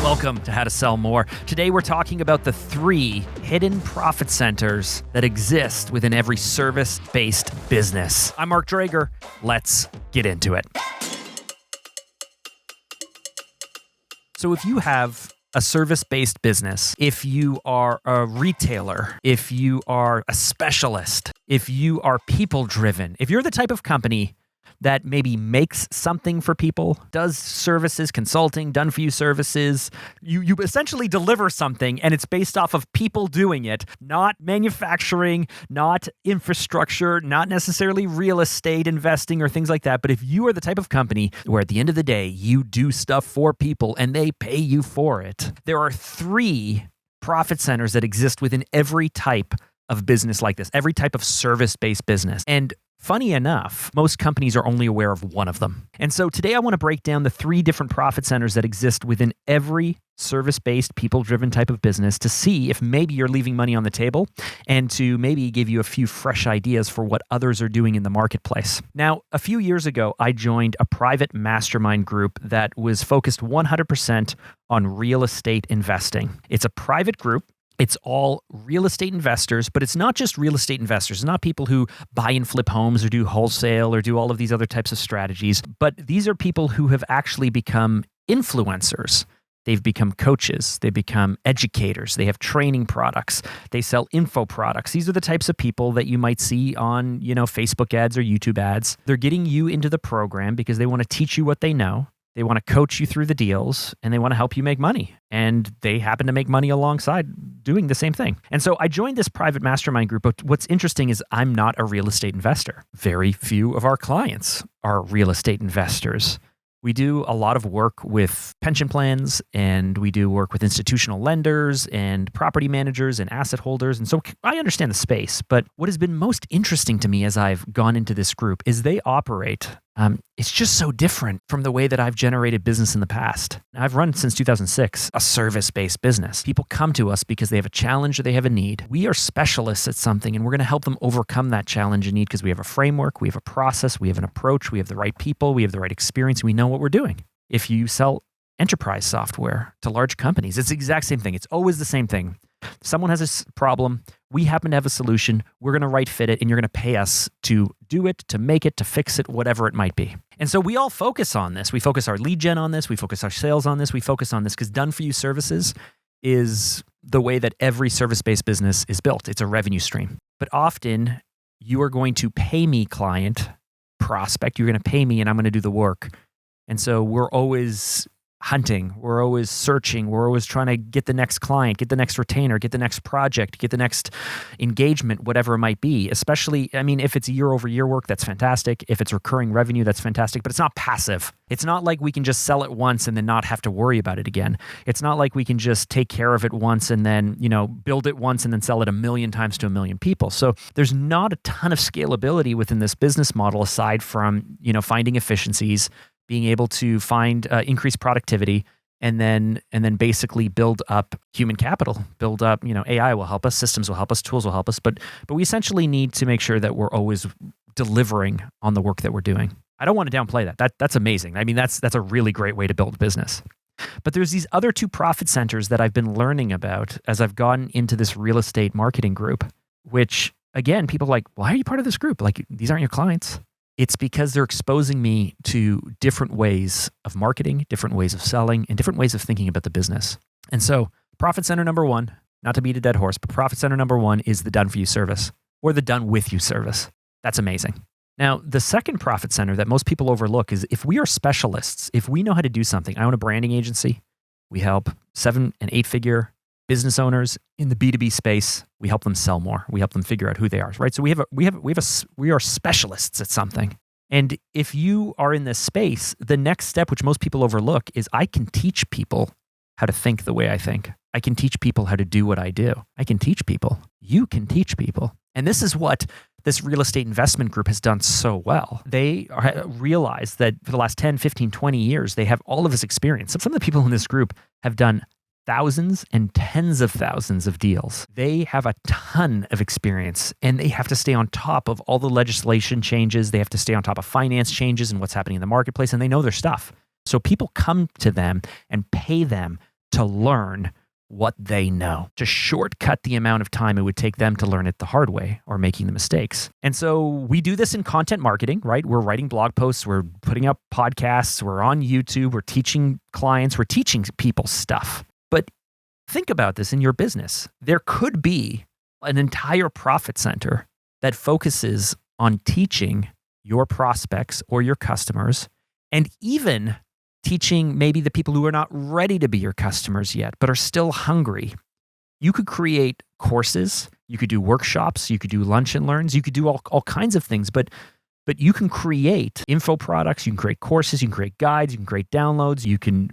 Welcome to How to Sell More. Today we're talking about the 3 hidden profit centers that exist within every service-based business. I'm Mark Drager. Let's get into it. So if you have a service-based business, if you are a retailer, if you are a specialist, if you are people-driven, if you're the type of company that maybe makes something for people, does services, consulting, done-for-you services. You essentially deliver something, and it's based off of people doing it, not manufacturing, not infrastructure, not necessarily real estate investing or things like that. But if you are the type of company where at the end of the day, you do stuff for people and they pay you for it, there are 3 profit centers that exist within every type of business like this, every type of service-based business. And funny enough, most companies are only aware of one of them. And so today I want to break down the 3 different profit centers that exist within every service-based, people-driven type of business to see if maybe you're leaving money on the table and to maybe give you a few fresh ideas for what others are doing in the marketplace. Now, a few years ago, I joined a private mastermind group that was focused 100% on real estate investing. It's a private group. It's all real estate investors, but it's not just real estate investors. It's not people who buy and flip homes or do wholesale or do all of these other types of strategies, but these are people who have actually become influencers. They've become coaches. They become educators. They have training products. They sell info products. These are the types of people that you might see on, Facebook ads or YouTube ads. They're getting you into the program because they want to teach you what they know. They want to coach you through the deals, and they want to help you make money. And they happen to make money alongside doing the same thing. And so I joined this private mastermind group. But what's interesting is I'm not a real estate investor. Very few of our clients are real estate investors. We do a lot of work with pension plans, and we do work with institutional lenders and property managers and asset holders. And so I understand the space. But what has been most interesting to me as I've gone into this group is they operate. It's just so different from the way that I've generated business in the past. I've run since 2006 a service-based business. People come to us because they have a challenge or they have a need. We are specialists at something, and we're going to help them overcome that challenge and need because we have a framework, we have a process, we have an approach, we have the right people, we have the right experience, we know what we're doing. If you sell enterprise software to large companies, it's the exact same thing. It's always the same thing. Someone has a problem. We happen to have a solution. We're going to right fit it, and you're going to pay us to do it, to make it, to fix it, whatever it might be. And so we all focus on this. We focus our lead gen on this. We focus our sales on this. We focus on this because done-for-you services is the way that every service-based business is built. It's a revenue stream. But often you are going to pay me, client, prospect. You're going to pay me, and I'm going to do the work. And so we're always hunting. We're always searching. We're always trying to get the next client, get the next retainer, get the next project, get the next engagement, whatever it might be. Especially, if it's year-over-year work, that's fantastic. If it's recurring revenue, that's fantastic. But it's not passive. It's not like we can just sell it once and then not have to worry about it again. It's not like we can just take care of it once and then, build it once and then sell it 1,000,000 times to 1,000,000 people. So there's not a ton of scalability within this business model aside from, finding efficiencies, being able to find increased productivity, and then basically build up human capital, build up, AI will help us, systems will help us, tools will help us, but we essentially need to make sure that we're always delivering on the work that we're doing. I don't want to downplay that. That's amazing. That's a really great way to build a business. But there's these other 2 profit centers that I've been learning about as I've gotten into this real estate marketing group, which again, people are like, why are you part of this group? Like, these aren't your clients. It's because they're exposing me to different ways of marketing, different ways of selling, and different ways of thinking about the business. And so profit center number 1, not to beat a dead horse, but profit center number 1 is the done-for-you service or the done-with-you service. That's amazing. Now, the second profit center that most people overlook is if we are specialists, if we know how to do something. I own a branding agency. We help 7- and 8-figure business owners in the B2B space. We help them sell more. We help them figure out who they are, right? So we are specialists at something. And if you are in this space, the next step, which most people overlook, is I can teach people how to think the way I think. I can teach people how to do what I do. I can teach people. You can teach people. And this is what this real estate investment group has done so well. They realize that for the last 10, 15, 20 years, they have all of this experience. Some of the people in this group have done thousands and tens of thousands of deals. They have a ton of experience, and they have to stay on top of all the legislation changes. They have to stay on top of finance changes and what's happening in the marketplace, and they know their stuff. So people come to them and pay them to learn what they know, to shortcut the amount of time it would take them to learn it the hard way or making the mistakes. And so we do this in content marketing, right? We're writing blog posts, we're putting up podcasts, we're on YouTube, we're teaching clients, we're teaching people stuff. But think about this in your business. There could be an entire profit center that focuses on teaching your prospects or your customers, and even teaching maybe the people who are not ready to be your customers yet, but are still hungry. You could create courses, you could do workshops, you could do lunch and learns, you could do all kinds of things, but you can create info products, you can create courses, you can create guides, you can create downloads, you can,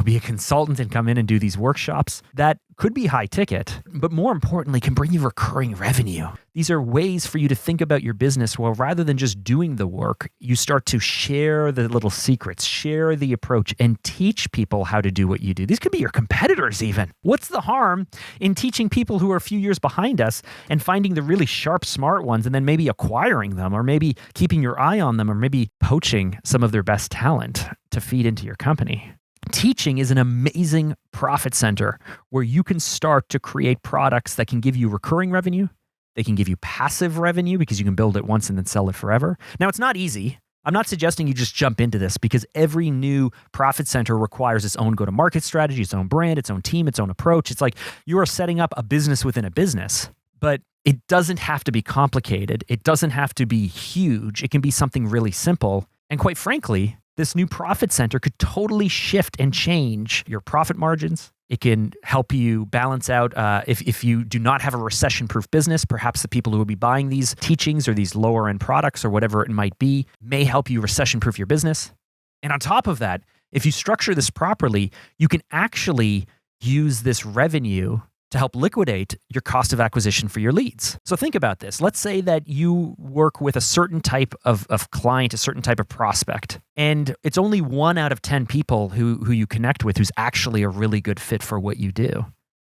be a consultant and come in and do these workshops that could be high ticket, but more importantly, can bring you recurring revenue. These are ways for you to think about your business. Well, rather than just doing the work, you start to share the little secrets, share the approach, and teach people how to do what you do. These could be your competitors even. What's the harm in teaching people who are a few years behind us and finding the really sharp, smart ones and then maybe acquiring them, or maybe keeping your eye on them, or maybe poaching some of their best talent to feed into your company? Teaching is an amazing profit center where you can start to create products that can give you recurring revenue. They can give you passive revenue because you can build it once and then sell it forever. Now, it's not easy. I'm not suggesting you just jump into this, because every new profit center requires its own go-to-market strategy, its own brand, its own team, its own approach. It's like you are setting up a business within a business, but it doesn't have to be complicated. It doesn't have to be huge. It can be something really simple. And quite frankly, this new profit center could totally shift and change your profit margins. It can help you balance out if you do not have a recession-proof business. Perhaps the people who will be buying these teachings or these lower-end products or whatever it might be may help you recession-proof your business. And on top of that, if you structure this properly, you can actually use this revenue to help liquidate your cost of acquisition for your leads. So think about this. Let's say that you work with a certain type of client, a certain type of prospect, and it's only 1 out of 10 people who you connect with who's actually a really good fit for what you do.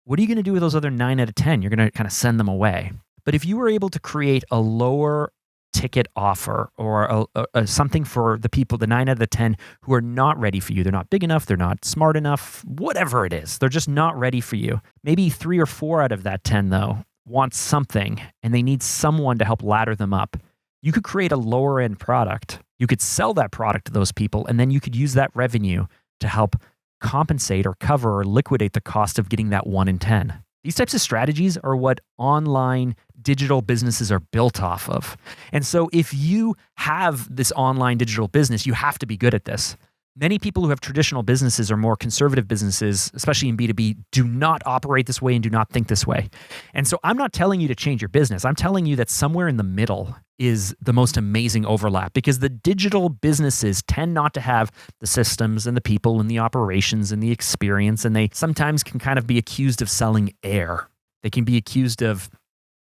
What are you going to do with those other 9 out of 10? You're going to kind of send them away. But if you were able to create a lower ticket offer or something for the people, the 9 out of the 10 who are not ready for you. They're not big enough. They're not smart enough, whatever it is. They're just not ready for you. Maybe 3 or 4 out of that 10 though want something and they need someone to help ladder them up. You could create a lower end product. You could sell that product to those people, and then you could use that revenue to help compensate or cover or liquidate the cost of getting that 1 in 10. These types of strategies are what online digital businesses are built off of. And so if you have this online digital business, you have to be good at this. Many people who have traditional businesses or more conservative businesses, especially in B2B, do not operate this way and do not think this way. And so I'm not telling you to change your business. I'm telling you that somewhere in the middle is the most amazing overlap, because the digital businesses tend not to have the systems and the people and the operations and the experience, and they sometimes can kind of be accused of selling air. They can be accused of,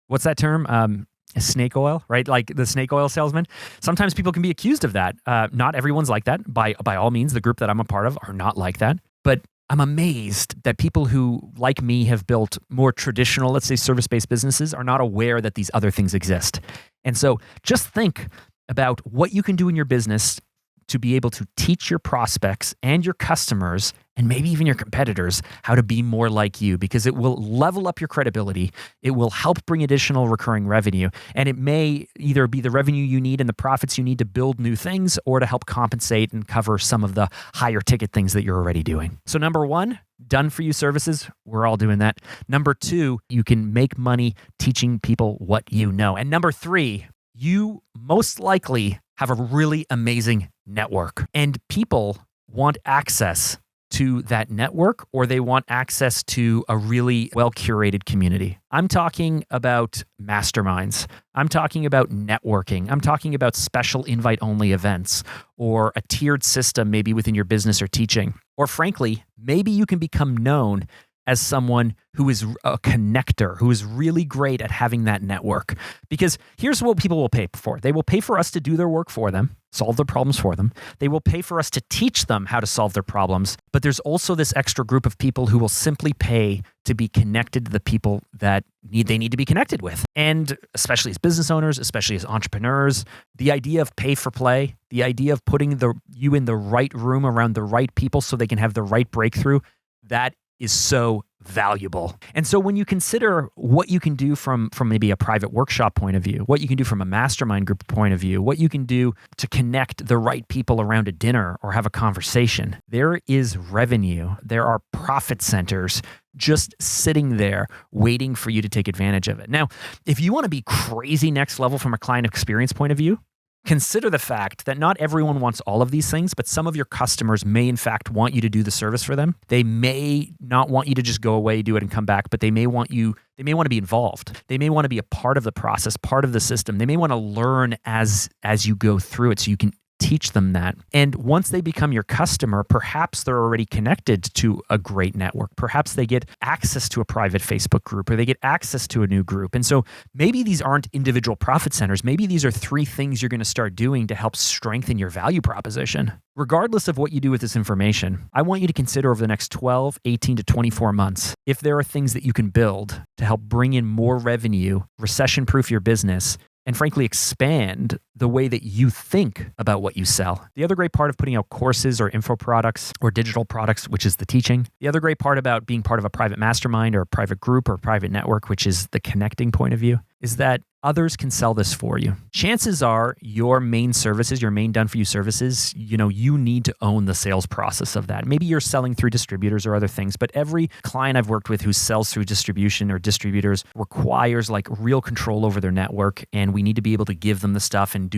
what's that term? Snake oil, right? Like the snake oil salesman. Sometimes people can be accused of that. Not everyone's like that. By all means, the group that I'm a part of are not like that. But I'm amazed that people who, like me, have built more traditional, let's say service-based businesses, are not aware that these other things exist. And so just think about what you can do in your business to be able to teach your prospects and your customers, and maybe even your competitors, how to be more like you, because it will level up your credibility. It will help bring additional recurring revenue. And it may either be the revenue you need and the profits you need to build new things, or to help compensate and cover some of the higher ticket things that you're already doing. So number 1, done for you services. We're all doing that. Number 2, you can make money teaching people what you know. And number 3, you most likely have a really amazing network, and people want access to that network, or they want access to a really well-curated community. I'm talking about masterminds. I'm talking about networking. I'm talking about special invite-only events, or a tiered system maybe within your business or teaching. Or frankly, maybe you can become known as someone who is a connector, who is really great at having that network. Because here's what people will pay for. They will pay for us to do their work for them, solve their problems for them. They will pay for us to teach them how to solve their problems. But there's also this extra group of people who will simply pay to be connected to the people that they need to be connected with. And especially as business owners, especially as entrepreneurs, the idea of pay for play, the idea of putting you in the right room around the right people so they can have the right breakthrough, that is so valuable. And so when you consider what you can do from maybe a private workshop point of view, what you can do from a mastermind group point of view, what you can do to connect the right people around a dinner or have a conversation, there is revenue. There are profit centers just sitting there waiting for you to take advantage of it. Now, if you want to be crazy next level from a client experience point of view, consider the fact that not everyone wants all of these things, but some of your customers may in fact want you to do the service for them. They may not want you to just go away, do it and come back, but they may want to be involved. They may want to be a part of the process, part of the system. They may want to learn as you go through it so you can teach them that. And once they become your customer, perhaps they're already connected to a great network. Perhaps they get access to a private Facebook group or they get access to a new group. And so maybe these aren't individual profit centers. Maybe these are 3 things you're going to start doing to help strengthen your value proposition. Regardless of what you do with this information, I want you to consider over the next 12, 18 to 24 months, if there are things that you can build to help bring in more revenue, recession-proof your business, and frankly, expand the way that you think about what you sell. The other great part of putting out courses or info products or digital products, which is the teaching. The other great part about being part of a private mastermind or a private group or a private network, which is the connecting point of view, is that others can sell this for you. Chances are your main services, your main done-for-you services, you need to own the sales process of that. Maybe you're selling through distributors or other things, but every client I've worked with who sells through distribution or distributors requires like real control over their network, and we need to be able to give them the stuff and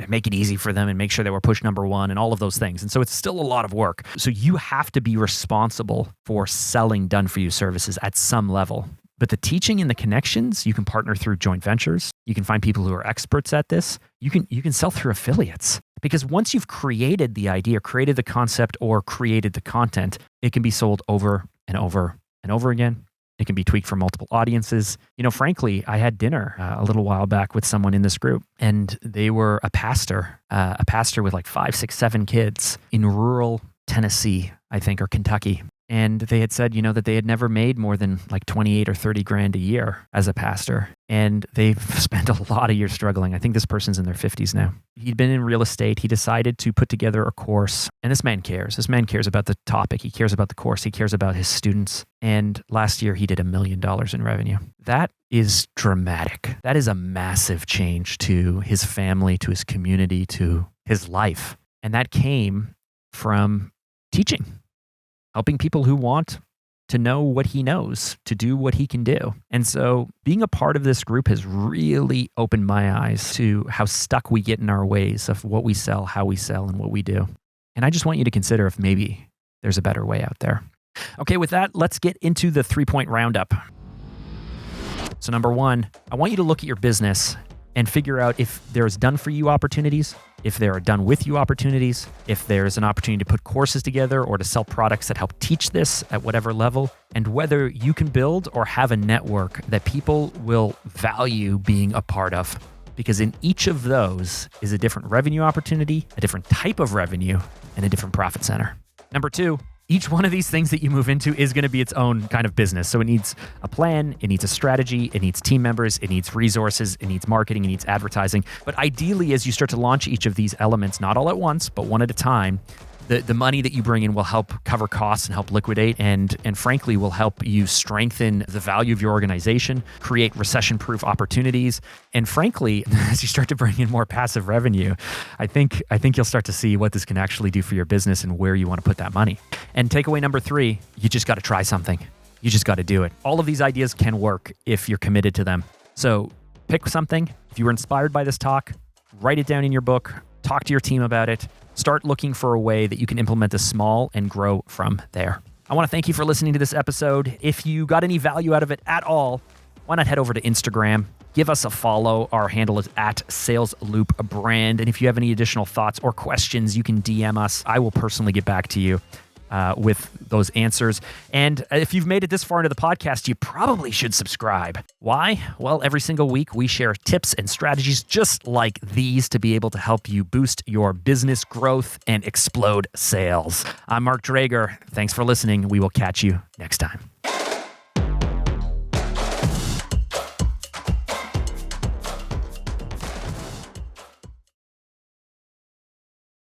make it easy for them and make sure that we're push number 1 and all of those things. And so it's still a lot of work. So you have to be responsible for selling done-for-you services at some level. But the teaching and the connections, you can partner through joint ventures. You can find people who are experts at this. You can sell through affiliates. Because once you've created the idea, created the concept, or created the content, it can be sold over and over and over again. It can be tweaked for multiple audiences. Frankly, I had dinner a little while back with someone in this group, and they were a pastor with like 5, 6, 7 kids in rural Tennessee, I think, or Kentucky. And they had said, that they had never made more than like 28 or 30 grand a year as a pastor. And they've spent a lot of years struggling. I think this person's in their 50s now. He'd been in real estate. He decided to put together a course. And this man cares. This man cares about the topic. He cares about the course. He cares about his students. And last year he did $1 million in revenue. That is dramatic. That is a massive change to his family, to his community, to his life. And that came from teaching. Helping people who want to know what he knows, to do what he can do. And so being a part of this group has really opened my eyes to how stuck we get in our ways of what we sell, how we sell, and what we do. And I just want you to consider if maybe there's a better way out there. Okay, with that, let's get into the 3-point roundup. So number 1, I want you to look at your business and figure out if there's done-for-you opportunities, if there are done-with-you opportunities, if there's an opportunity to put courses together or to sell products that help teach this at whatever level, and whether you can build or have a network that people will value being a part of. Because in each of those is a different revenue opportunity, a different type of revenue, and a different profit center. Number 2, each one of these things that you move into is going to be its own kind of business. So it needs a plan, it needs a strategy, it needs team members, it needs resources, it needs marketing, it needs advertising. But ideally, as you start to launch each of these elements, not all at once, but one at a time, the money that you bring in will help cover costs and help liquidate and frankly will help you strengthen the value of your organization, create recession-proof opportunities. And frankly, as you start to bring in more passive revenue, I think you'll start to see what this can actually do for your business and where you want to put that money. And takeaway number 3, you just got to try something. You just got to do it. All of these ideas can work if you're committed to them. So pick something. If you were inspired by this talk, write it down in your book, talk to your team about it. Start looking for a way that you can implement this small and grow from there. I want to thank you for listening to this episode. If you got any value out of it at all, why not head over to Instagram? Give us a follow. Our handle is @SalesLoopBrand. And if you have any additional thoughts or questions, you can DM us. I will personally get back to you with those answers. And if you've made it this far into the podcast, you probably should subscribe. Why? Well, every single week we share tips and strategies just like these to be able to help you boost your business growth and explode sales. I'm Mark Drager. Thanks for listening. We will catch you next time.